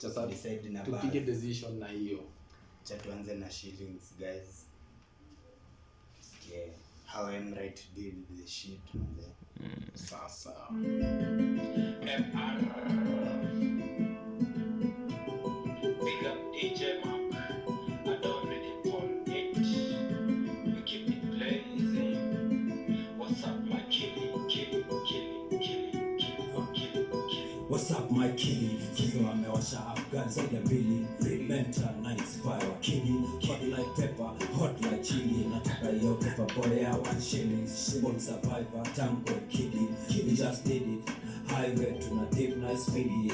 Sasa decide na tupige decision na hiyo. Cha tuanze na shillings guys. Yeah, how I'm right to deal with the shit Sasa MR Big up DJ Mark. I don't really fall it. We keep it blazing. What's up my killing. What's up my killie? Kizo amewasha Afghan zaidi ya mbili. Mental na inspire wakili. Hot like pepper, hot like chili. Nataka hiyo pepper boy ya 1 shilling. Born survivor, tango kiddie. We just did it. Highway tuna deep nice speedy.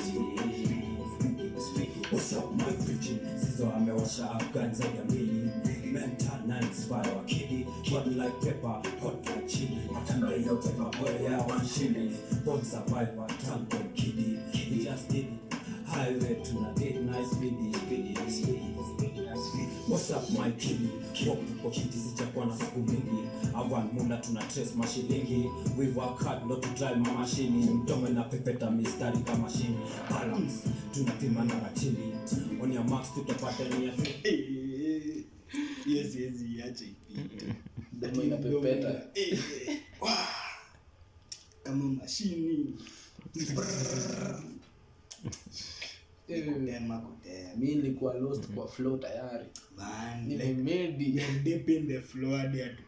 What's up my preaching? Kizo amewasha Afghan zaidi ya mbili. Mental na inspire wakili. Hot like pepper, hot like chili. Nataka hiyo pepper boy ya 1 shilling. Born survivor, tango kiddie. We just did it. Highway tuna date nice speedy. What's up my killie? Kwa kiti sijakuwa na siku mingi. Avan munda tuna trace mashilingi. We work hard not to drive my machine. Mtome na pepeta mistari kama machine. Balance tunapima na ratili. On your marks tutapata ni ya yes iache ipite. Demo inapepeta. Kama mashini. Kutema. Mimi nilikuwa lost kwa flow tayari. Man, Nimemedi deep in the flow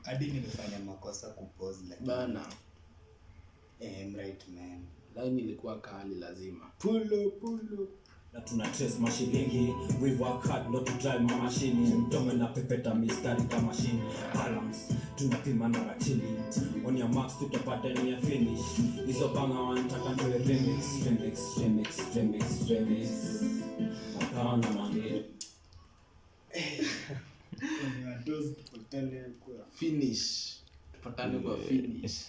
hadi nimefanya makosa kupause like bana. I'm right man. Line ilikuwa kali lazima. Pull up. na tuna trace mashilingi. We work hard not to drive my machine. Mtome na pepeta mistari kama machine. Balance tunapima na ratili. On your marks tutapata ni ya finish. Hizo banga wanataka ndio remix. Akaona mangi Tupatane kwa finish.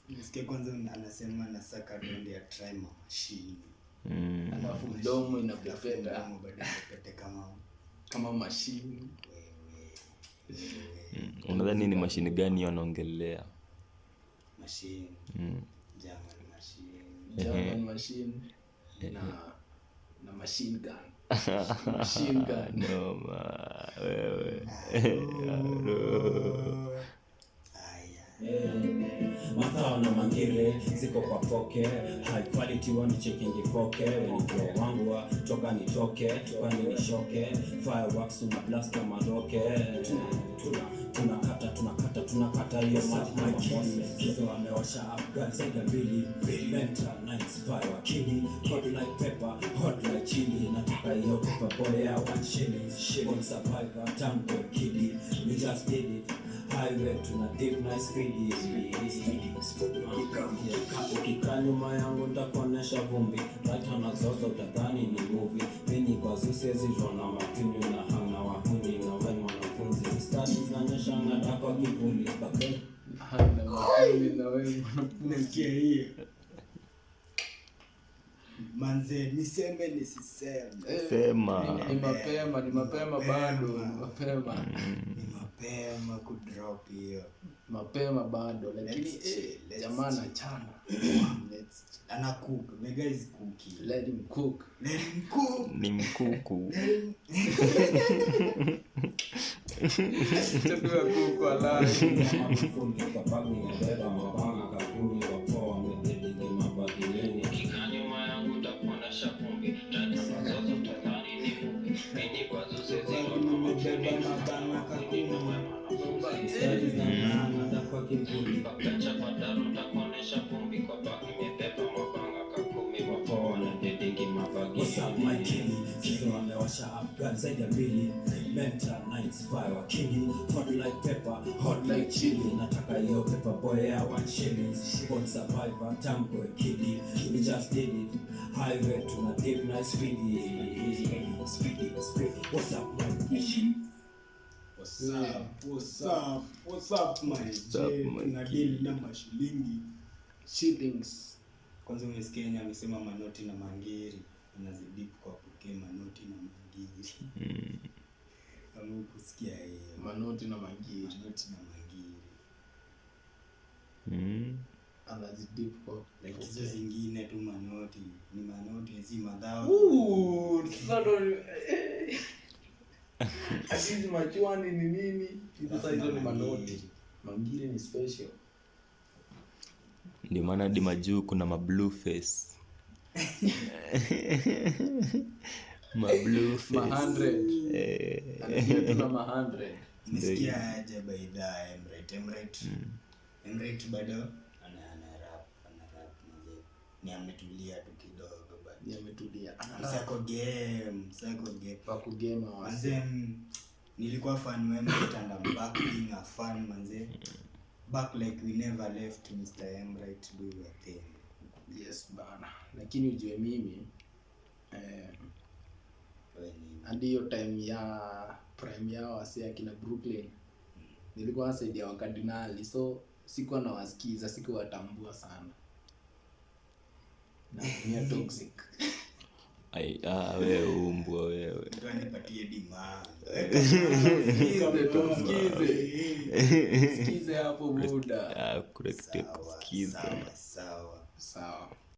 Nisikie kwanza anasema nasaka ndio ya try my machine. Alafu mdomo inapepeta kama machine. Unadhani ni machine gani wanaongelea? Machine. German machine. Na machine gun. Machine gun. No wewe. Matao na mangire ziko kwa poke. High quality wani checking ifoke. Weniko wangu wa toka nitoke. Kwani nishoke. Fireworks una blast kama roke. Tunakata hiyo mati. Kizo amewasha Afghan zaidi ya mbili. Mental na inspire wakili. Hot like pepper, hot like chili. Nataka hiyo pepper boy ya 1 shilling. Born survivor, tango kiddie. We just did it. Highway tuna deep nice speedy. Ukika nyuma yangu nitakuonesha vumbi. Right hand nazoza utadhani ni movie. Mini bazusi zizona mapindu na hana wahuni. Na wenye wanafunzi studies zinaonyesha ngada kwa kivuli. Hana wahuni na wenye wanafunzi. hiyo manze niseme nisiseme. Sema. Ni mapema bado. Mapema kudrop hiyo. Mapema bado lakini jamaa anachana. Ana cook. The guy is cooking. Let him cook. Ni mkuku. Chakula kuku alai. Mafundi kwa babu inabeba mabanga kakuni wapo wamededike mabadileni. Nyuma yangu utakuona shakumbi. Tata mazozo utadhani ni movie. Mimi kwa zuze zero na mabeba mabanga kakuni Studies na ngada kwa kivuli. Kacha padaru utakuonesha kumbi kwa baki imebeba mabanga kakumi wapo wanadedingi mabagi. What's up my killie? Kizo amewasha Afghan zaidi ya mbili. Mental na inspire wakili. Hot like pepper, hot like chili. Nataka hiyo pepper boy ya 1 shilling. Born survivor, tango kiddie. We just did it. Highway tuna deep nice speedy. What's up my machine? What's up my tunadili na mashilingi Shillings. kwanza umesikia Kenya amesema manoti na mangiri unazidi kwa pokea manoti na mangiri kama kusikia hiyo Manoti na mangiri. Anazidi kwa like hizo zingine tu manoti ni manoti si madhao Sasa ndo hizi machuani ni nini? Sasa hizo ni manoti. Mangiri ni special. Ndio maana hadi majuu kuna mablue face. Mablue face. 100. Tuna 100. Nisikia aje baida Emrate bado ana rap mzee. Ni ametulia tu kidogo bado. Ni ametulia. Sako game. Wako game wa. Manze nilikuwa fan wa Emrate and I'm back being a fan manze. Back like we never left Mr. Emrate do your thing. Yes bana. Lakini ujue mimi hadi hiyo time ya prime yao wasi akina Brooklyn nilikuwa nasaidia wakardinali, so sikuwa nawasikiza, sikuwatambua sana. Na ni toxic. Wewe umbwa wewe. Ndio nipatie demand. Sikize hapo muda. Correct. Sikiza. Sawa. Sawa.